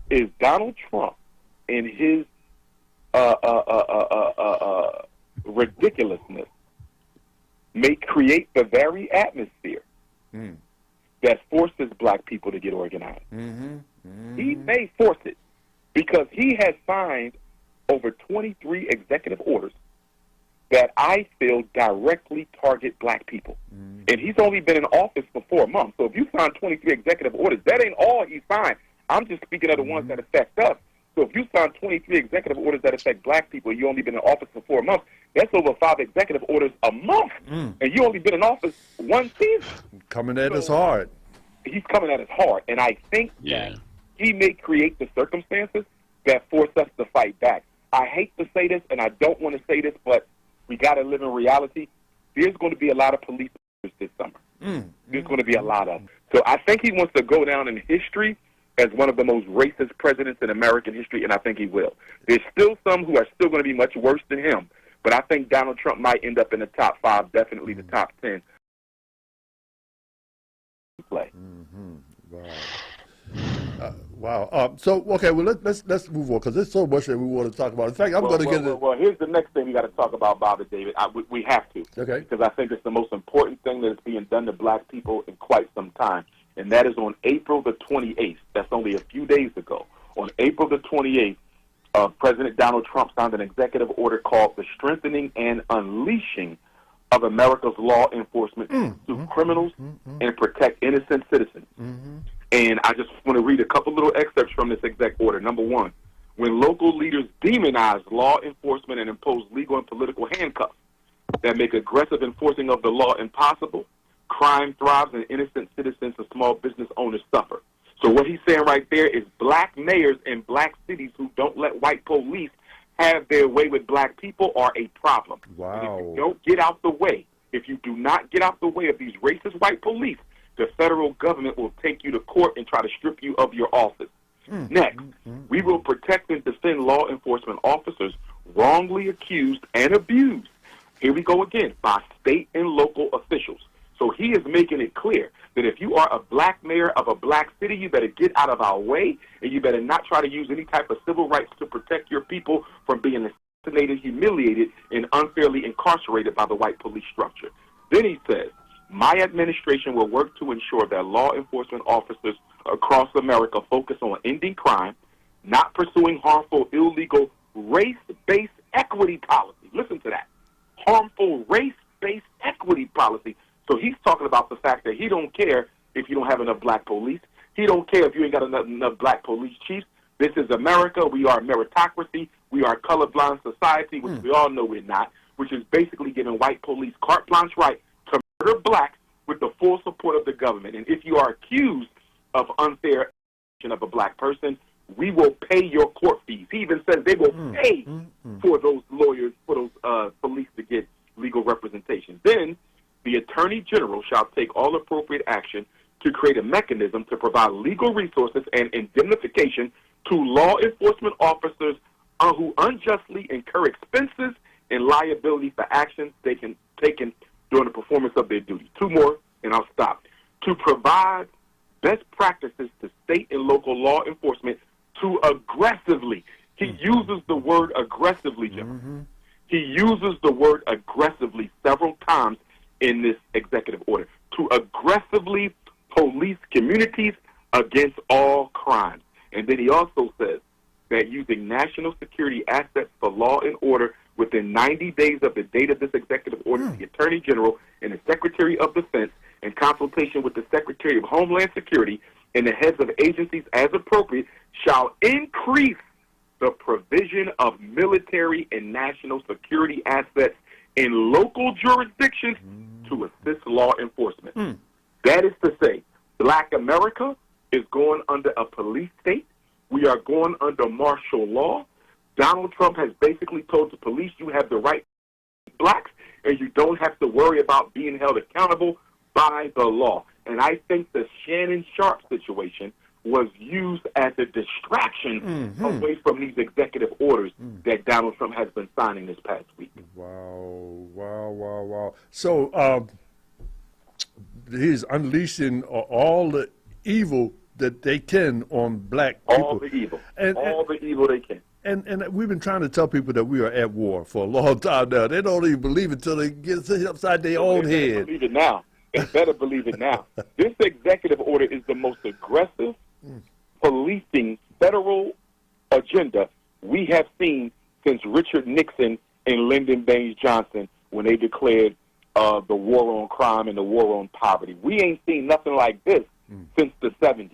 is Donald Trump and his ridiculousness may create the very atmosphere that forces black people to get organized. He may force it because he has signed over 23 executive orders that I feel directly target black people. And he's only been in office for 4 months. So if you sign 23 executive orders, that ain't all he signed. I'm just speaking of the ones that affect us. So if you sign 23 executive orders that affect black people, you only been in office for 4 months, that's over 5 executive orders a month. And you only been in office 1 season. Coming at us hard. He's coming at us hard. And I think that he may create the circumstances that force us to fight back. I hate to say this, and I don't want to say this, but we got to live in reality. There's going to be a lot of police this summer. There's going to be a lot of them. So I think he wants to go down in history as one of the most racist presidents in American history, and I think he will. There's still some who are still going to be much worse than him, but I think Donald Trump might end up in the top 5, definitely the top 10. Play. Wow. So okay, well let's move on because there's so much that we want to talk about. In fact, I'm going to get into. Well, here's the next thing we got to talk about, Bob and David. We have to. Okay. Because I think it's the most important thing that is being done to black people in quite some time, and that is on April the 28th. That's only a few days ago. On April the 28th, President Donald Trump signed an executive order called the Strengthening and Unleashing of America's Law Enforcement to Criminals and Protect Innocent Citizens. And I just want to read a couple little excerpts from this exec order. Number 1, when local leaders demonize law enforcement and impose legal and political handcuffs that make aggressive enforcing of the law impossible, crime thrives and innocent citizens and small business owners suffer. So what he's saying right there is black mayors in black cities who don't let white police have their way with black people are a problem. Wow. And if you don't get out the way, if you do not get out the way of these racist white police, the federal government will take you to court and try to strip you of your office. Next, we will protect and defend law enforcement officers wrongly accused and abused. Here we go again, by state and local officials. So he is making it clear that if you are a black mayor of a black city, you better get out of our way, and you better not try to use any type of civil rights to protect your people from being assassinated, humiliated, and unfairly incarcerated by the white police structure. Then he says, my administration will work to ensure that law enforcement officers across America focus on ending crime, not pursuing harmful, illegal, race-based equity policy. Listen to that. Harmful, race-based equity policy. So he's talking about the fact that he don't care if you don't have enough black police. He don't care if you ain't got enough black police chiefs. This is America. We are a meritocracy. We are a colorblind society, which we all know we're not, which is basically giving white police carte blanche right to murder blacks with the full support of the government. And if you are accused of unfair action of a black person, we will pay your court fees. He even says they will pay for those lawyers, for those police to get legal representation. Then the Attorney General shall take all appropriate action to create a mechanism to provide legal resources and indemnification to law enforcement officers who unjustly incur expenses and liability for actions taken during the performance of their duty. 2 more, and I'll stop. To provide best practices to state and local law enforcement to aggressively, he uses the word aggressively, Jim. He uses the word aggressively several times in this executive order, to aggressively police communities against all crimes. And then he also says that using national security assets for law and order within 90 days of the date of this executive order, the Attorney General and the Secretary of Defense, in consultation with the Secretary of Homeland Security and the heads of agencies as appropriate, shall increase the provision of military and national security assets in local jurisdictions to assist law enforcement. That is to say, black America is going under a police state. We are going under martial law. Donald Trump has basically told the police you have the right to be blacks and you don't have to worry about being held accountable by the law. And I think the Shannon Sharpe situation was used as a distraction away from these executive orders that Donald Trump has been signing this past week. Wow. So he's unleashing all the evil that they can on black people. All the evil. All the evil they can. And we've been trying to tell people that we are at war for a long time now. They don't even believe it until they get hit upside their own They head. believe it now. They better believe it now. This executive order is the most aggressive policing federal agenda we have seen since Richard Nixon and Lyndon Baines Johnson when they declared the war on crime and the war on poverty. We ain't seen nothing like this since the 70s.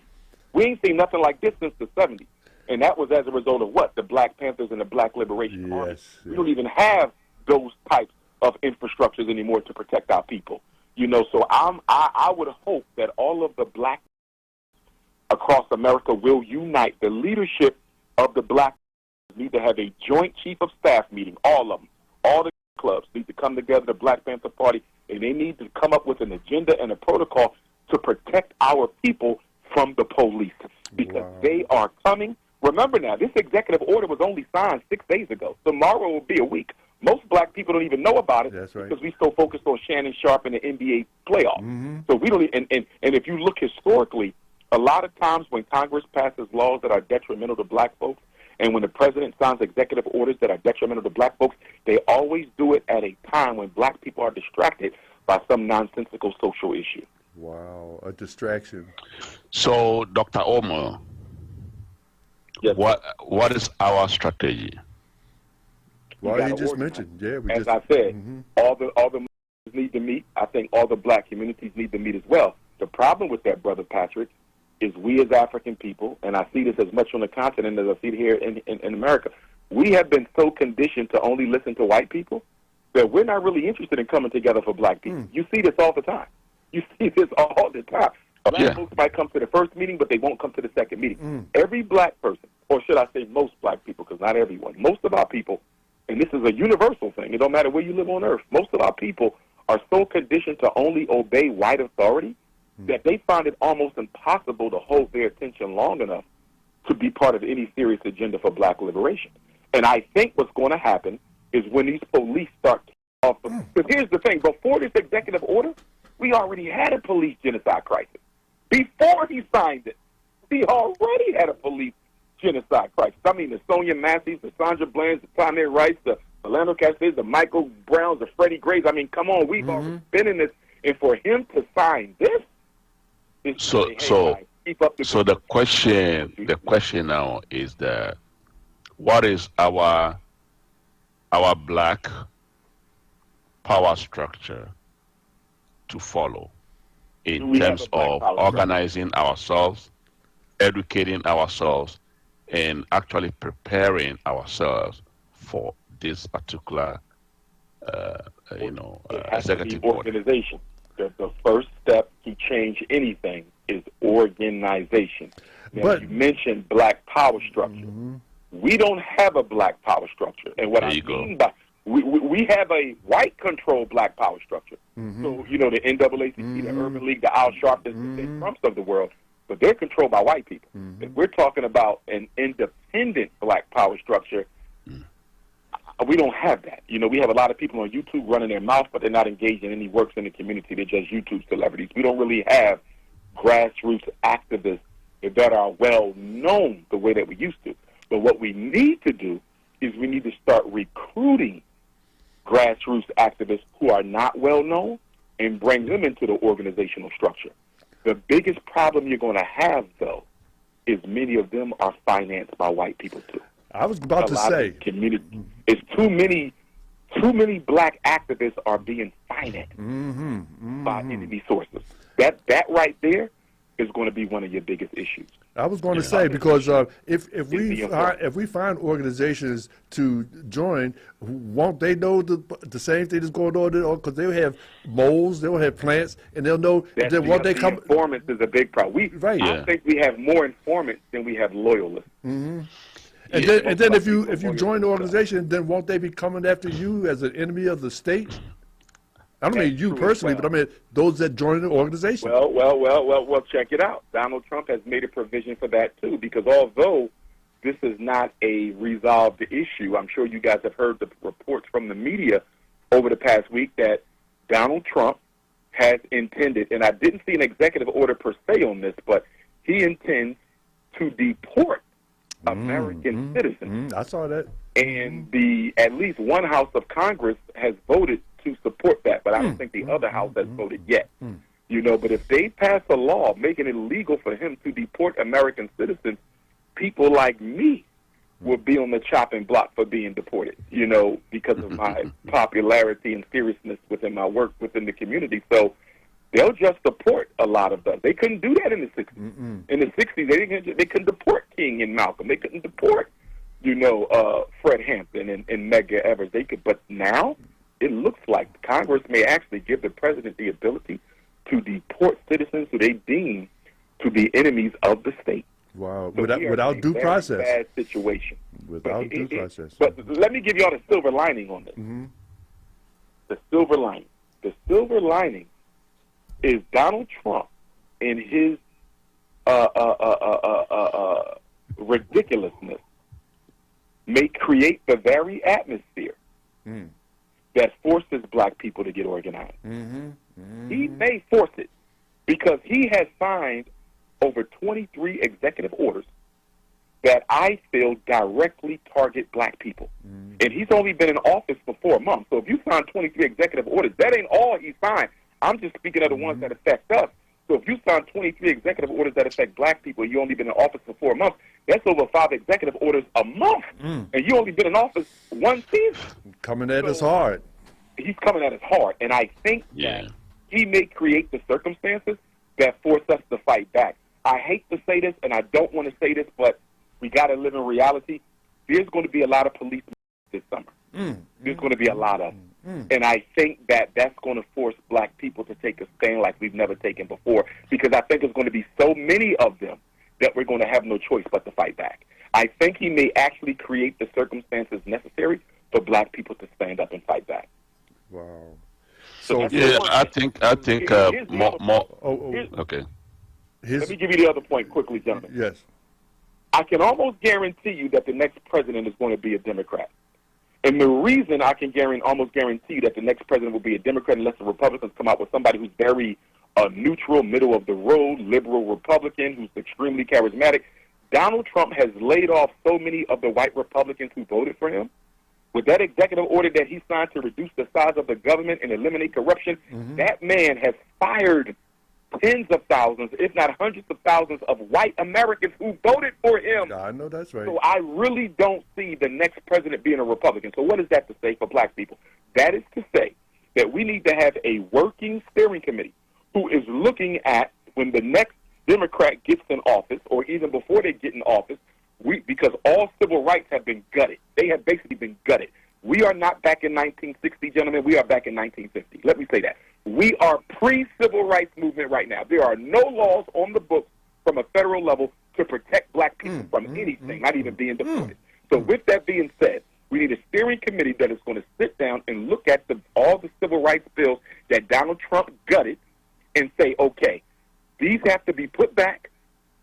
We ain't seen nothing like this since the 70s. And that was as a result of what? The Black Panthers and the Black Liberation Army. We don't even have those types of infrastructures anymore to protect our people. You know, so I would hope that all of the black across America will unite. The leadership of the black need to have a joint chief of staff meeting, all of them. All the clubs need to come together, the Black Panther Party, and they need to come up with an agenda and a protocol to protect our people from the police because they are coming. Remember now, this executive order was only signed 6 days ago. Tomorrow will be a week. Most black people don't even know about it because we so focused on Shannon, Sharpe, and the NBA playoffs. So we don't. And if you look historically, a lot of times when Congress passes laws that are detrimental to black folks, and when the president signs executive orders that are detrimental to black folks, they always do it at a time when black people are distracted by some nonsensical social issue. Wow, a distraction. So, Dr. Umar, yes, what is our strategy? Well, he just mentioned, as I said, all the need to meet. I think all the black communities need to meet as well. The problem with that, Brother Patrick, is we as African people, and I see this as much on the continent as I see it here in America, we have been so conditioned to only listen to white people that we're not really interested in coming together for black people. You see this all the time. You see this all the time. Black folks might come to the first meeting, but they won't come to the second meeting. Every black person, or should I say most black people, because not everyone, most of our people, and this is a universal thing, it don't matter where you live on earth, most of our people are so conditioned to only obey white authority that they find it almost impossible to hold their attention long enough to be part of any serious agenda for black liberation. And I think what's going to happen is when these police start off, because here's the thing, before this executive order, we already had a police genocide crisis. Before he signed it, we already had a police genocide crisis. I mean, the Sonia Massey's, the Sandra Bland's, the Tamir Rice, the Orlando Castillo's, the Michael Browns, the Freddie Grays. I mean, come on, we've already been in this. And for him to sign this, so the question now is that what is our black power structure to follow in terms of organizing ourselves, educating ourselves, and actually preparing ourselves for this particular, executive organization. The first step to change anything is organization. Now, But you mentioned black power structure. We don't have a black power structure, and what I mean by we have a white-controlled black power structure. So, you know, the NAACP, the Urban League, the Al Sharpes, the Trumps of the world, but they're controlled by white people. If we're talking about an independent black power structure, we don't have that. You know, we have a lot of people on YouTube running their mouth, but they're not engaged in any works in the community. They're just YouTube celebrities. We don't really have grassroots activists that are well known the way that we used to. But what we need to do is we need to start recruiting grassroots activists who are not well known and bring them into the organizational structure. The biggest problem you're going to have, though, is many of them are financed by white people too. I was about to say, it's too many black activists are being financed by enemy sources. That right there is going to be one of your biggest issues. I was going to say, because if we find organizations to join, won't they know the same thing that's going on? Because they'll have moles, they'll have plants, and they'll know that won't they come. Informants is a big problem. I think we have more informants than we have loyalists. And then if you join the organization, then won't they be coming after you as an enemy of the state? I don't mean you personally, but I mean those that join the organization. Well, check it out. Donald Trump has made a provision for that, too, because although this is not a resolved issue, I'm sure you guys have heard the reports from the media over the past week that Donald Trump has intended, and I didn't see an executive order per se on this, but he intends to deport American citizens. I saw that. And at least one house of Congress has voted to support that, but I don't think the other house has voted yet. You know, but if they pass a law making it illegal for him to deport American citizens, people like me will be on the chopping block for being deported, you know, because of my popularity and seriousness within my work within the community. So they'll just deport a lot of them. They couldn't do that in the 60s. In the 60s, they couldn't deport King and Malcolm. They couldn't deport, you know, Fred Hampton and Medgar Evers. They could, but now it looks like Congress may actually give the president the ability to deport citizens who they deem to be enemies of the state. Wow, So without due process. Bad situation. Without due process. But let me give y'all the silver lining on this. The silver lining. The silver lining is Donald Trump in his ridiculousness may create the very atmosphere that forces black people to get organized. He may force it because he has signed over 23 executive orders that I feel directly target black people. And he's only been in office for 4 months. So if you sign 23 executive orders, that ain't all he signed. I'm just speaking of the ones that affect us. So if you sign 23 executive orders that affect black people, you only been in office for 4 months, that's over 5 executive orders a month. And you only been in office 1 season. Coming at us hard. He's coming at us hard. And I think that he may create the circumstances that force us to fight back. I hate to say this, and I don't want to say this, but we got to live in reality. There's going to be a lot of police this summer. There's going to be a lot of them. And I think that that's going to force black people to take a stand like we've never taken before, because I think there's going to be so many of them that we're going to have no choice but to fight back. I think he may actually create the circumstances necessary for black people to stand up and fight back. Wow. So yeah, I think more. Okay. Let me give you the other point quickly, gentlemen. Yes. I can almost guarantee you that the next president is going to be a Democrat. And the reason I can almost guarantee that the next president will be a Democrat unless the Republicans come out with somebody who's very neutral, middle of the road, liberal Republican, who's extremely charismatic. Donald Trump has laid off so many of the white Republicans who voted for him. With that executive order that he signed to reduce the size of the government and eliminate corruption, that man has fired tens of thousands, if not hundreds of thousands of white Americans who voted for him. I know that's right. So I really don't see the next president being a Republican. So what is that to say for black people? That is to say that we need to have a working steering committee who is looking at when the next Democrat gets in office, or even before they get in office, because all civil rights have been gutted. They have basically been gutted. We are not back in 1960, gentlemen. We are back in 1950. Let me say that. We are pre-civil rights movement right now. There are no laws on the books from a federal level to protect black people from anything, not even being deported. So with that being said, we need a steering committee that is going to sit down and look at all the civil rights bills that Donald Trump gutted and say, okay, these have to be put back,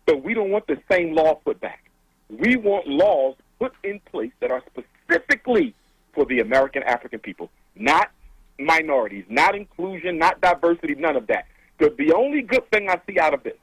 but we don't want the same law put back. We want laws put in place that are specifically for the American African people, not minorities, not inclusion, not diversity, none of that. The only good thing I see out of this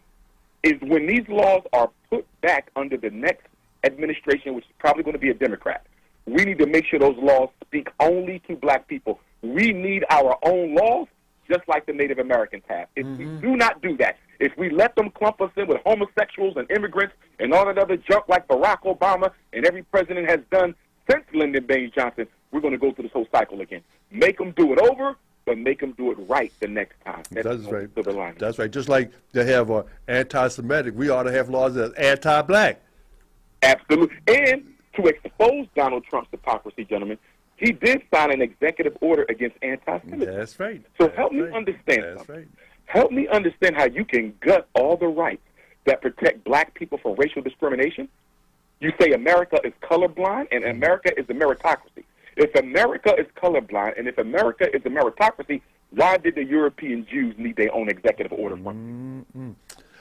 is when these laws are put back under the next administration, which is probably going to be a Democrat, we need to make sure those laws speak only to black people. We need our own laws, just like the Native Americans have. If we do not do that, if we let them clump us in with homosexuals and immigrants and all that other junk like Barack Obama and every president has done since Lyndon Baines Johnson, we're going to go through this whole cycle again. Make them do it over, but make them do it right the next time. That's right. That's right. Just like they have anti-Semitic, we ought to have laws that are anti-black. Absolutely. And to expose Donald Trump's hypocrisy, gentlemen, he did sign an executive order against anti-Semitism. That's right. So help me understand something. Right. Help me understand how you can gut all the rights that protect black people from racial discrimination. You say America is colorblind and America is a meritocracy. If America is colorblind and if America is a meritocracy, why did the European Jews need their own executive order from?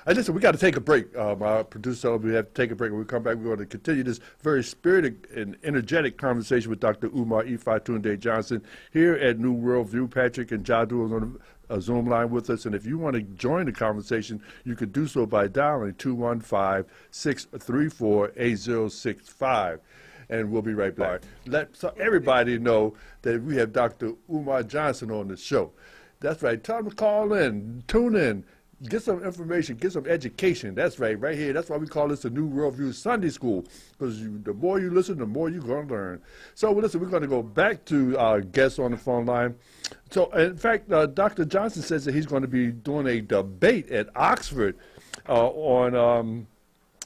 Listen, we got to take a break. My producer, we have to take a break. When we come back, we're going to continue this very spirited and energetic conversation with Dr. Umar Johnson here at New World View. Patrick and Jadu are going a Zoom line with us. And if you want to join the conversation, you could do so by dialing 215-634-8065. And we'll be right back. Let everybody know that we have Dr. Umar Johnson on the show. That's right. Tell them to call in, tune in, get some information, get some education. That's right, right here. That's why we call this the New Worldview Sunday School, because the more you listen, the more you're going to learn. So listen, we're going to go back to our guests on the phone line. So, in fact, Dr. Johnson says that he's going to be doing a debate at Oxford on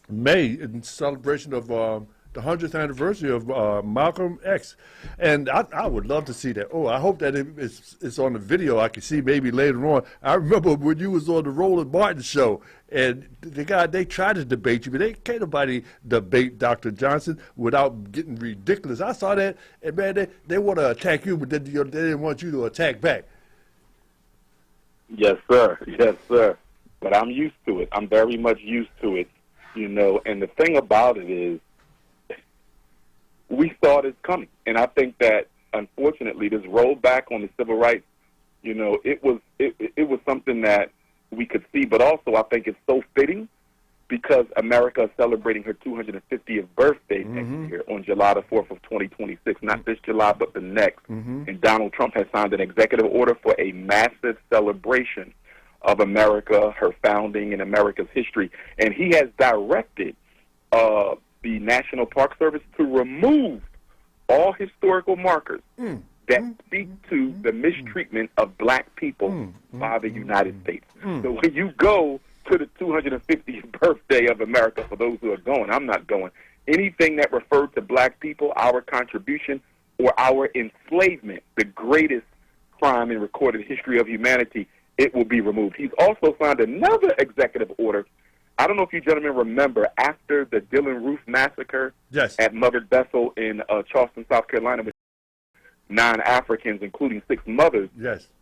May in celebration of the 100th anniversary of Malcolm X. And I would love to see that. Oh, I hope that it's on the video. I can see maybe later on. I remember when you was on the Roland Martin show, and they tried to debate you, but can't nobody debate Dr. Johnson without getting ridiculous. I saw that, and man, they want to attack you, but they didn't want you to attack back. Yes, sir. Yes, sir. But I'm used to it. I'm very much used to it, and the thing about it is, we saw this coming. And I think that, unfortunately, this rollback on the civil rights, it was something that we could see. But also, I think it's so fitting because America is celebrating her 250th birthday next year on July the 4th of 2026. Not this July, but the next. And Donald Trump has signed an executive order for a massive celebration of America, her founding, and America's history. And he has directed the National Park Service to remove all historical markers that speak to the mistreatment of black people by the United States. So when you go to the 250th birthday of America, for those who are going, I'm not going, anything that referred to black people, our contribution, or our enslavement, the greatest crime in recorded history of humanity, it will be removed. He's also signed another executive order. I don't know if you gentlemen remember, after the Dylan Roof massacre at Mother Bethel in Charleston, South Carolina, with 9 Africans, including 6 mothers,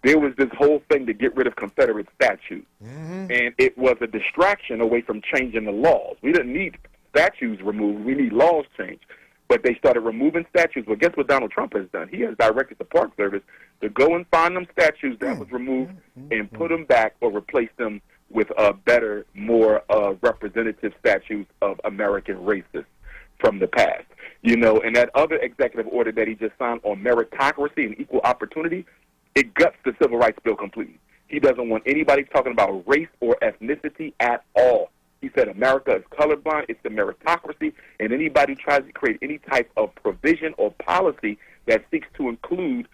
there was this whole thing to get rid of Confederate statues. And it was a distraction away from changing the laws. We didn't need statues removed. We need laws changed. But they started removing statues. Well, guess what Donald Trump has done? He has directed the Park Service to go and find them statues that was removed and put them back or replace them with better, more representative statues of American racists from the past. And that other executive order that he just signed on meritocracy and equal opportunity, it guts the Civil Rights Bill completely. He doesn't want anybody talking about race or ethnicity at all. He said America is colorblind, it's the meritocracy, and anybody who tries to create any type of provision or policy that seeks to include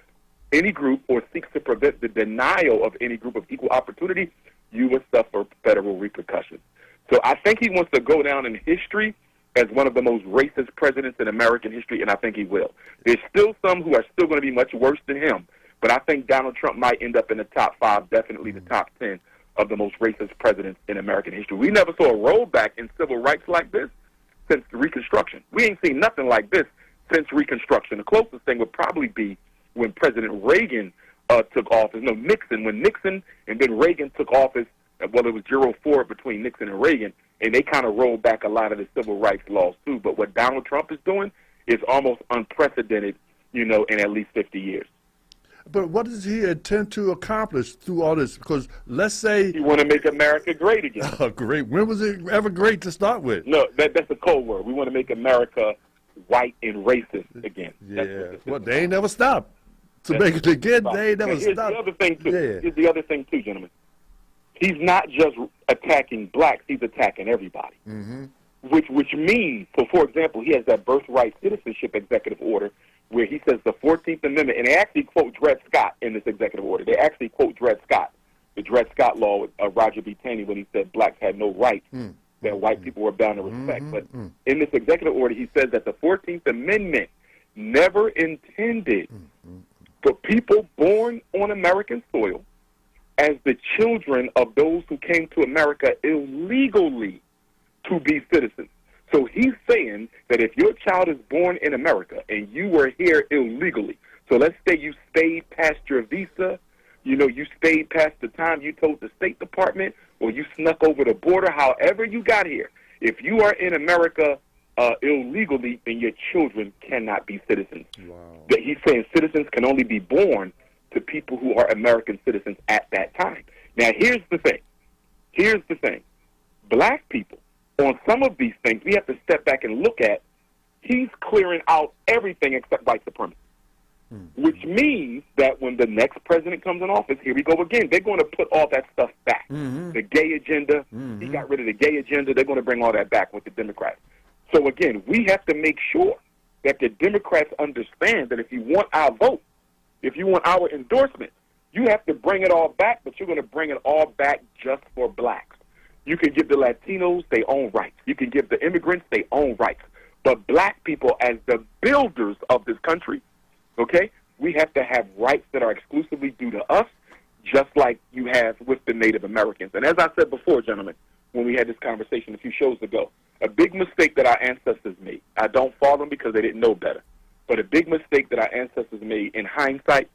any group or seeks to prevent the denial of any group of equal opportunity, you will suffer federal repercussions. So I think he wants to go down in history as one of the most racist presidents in American history, and I think he will. There's still some who are still going to be much worse than him, but I think Donald Trump might end up in the top 5, definitely the top 10 of the most racist presidents in American history. We never saw a rollback in civil rights like this since Reconstruction. We ain't seen nothing like this since Reconstruction. The closest thing would probably be when President Reagan took office. No, Nixon. When Nixon and then Reagan took office, well, it was 0-4 between Nixon and Reagan, and they kind of rolled back a lot of the civil rights laws, too. But what Donald Trump is doing is almost unprecedented, in at least 50 years. But what does he intend to accomplish through all this? Because let's say... He want to make America great again. Great. When was it ever great to start with? No, that's a code word. We want to make America white and racist again. Yeah. Well, they ain't never stopped. To make it again, they ain't never stopped. The other thing, too. Here's the other thing, too, gentlemen. He's not just attacking blacks, he's attacking everybody. Which means, so for example, he has that birthright citizenship executive order where he says the 14th Amendment, and they actually quote Dred Scott in this executive order. They actually quote Dred Scott, the Dred Scott law with Roger B. Taney when he said blacks had no rights that white people were bound to respect. But in this executive order, he says that the 14th Amendment never intended for people born on American soil as the children of those who came to America illegally to be citizens. So he's saying that if your child is born in America and you were here illegally, so let's say you stayed past your visa, you stayed past the time you told the State Department, or you snuck over the border, however you got here, if you are in America illegally, then your children cannot be citizens. Wow. That he's saying citizens can only be born to people who are American citizens at that time. Now, here's the thing. Black people, on some of these things, we have to step back and look at, he's clearing out everything except white supremacy, which means that when the next president comes in office, here we go again, they're going to put all that stuff back. The gay agenda, he got rid of the gay agenda, they're going to bring all that back with the Democrats. So again, we have to make sure that the Democrats understand that if you want our vote, if you want our endorsement, you have to bring it all back, but you're going to bring it all back just for blacks. You can give the Latinos their own rights. You can give the immigrants their own rights. But black people, as the builders of this country, okay, we have to have rights that are exclusively due to us, just like you have with the Native Americans. And as I said before, gentlemen, when we had this conversation a few shows ago, a big mistake that our ancestors made, I don't fault them because they didn't know better, but a big mistake that our ancestors made in hindsight,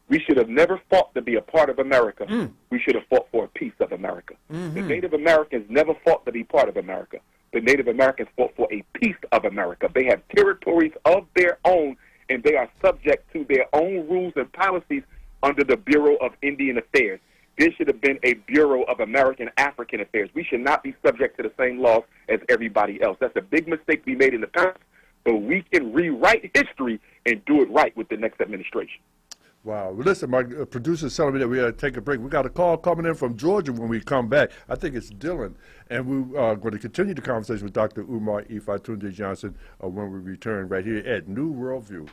we should have never fought to be a part of America. We should have fought for a piece of America. The Native Americans never fought to be part of America. The Native Americans fought for a piece of America. They have territories of their own, and they are subject to their own rules and policies under the Bureau of Indian Affairs. There should have been a Bureau of American African Affairs. We should not be subject to the same laws as everybody else. That's a big mistake we made in the past, but we can rewrite history and do it right with the next administration. Wow. Well, listen, my producer's telling me that we got to take a break. We got a call coming in from Georgia when we come back. I think it's Dylan. And we are going to continue the conversation with Dr. Umar Johnson when we return right here at New World View.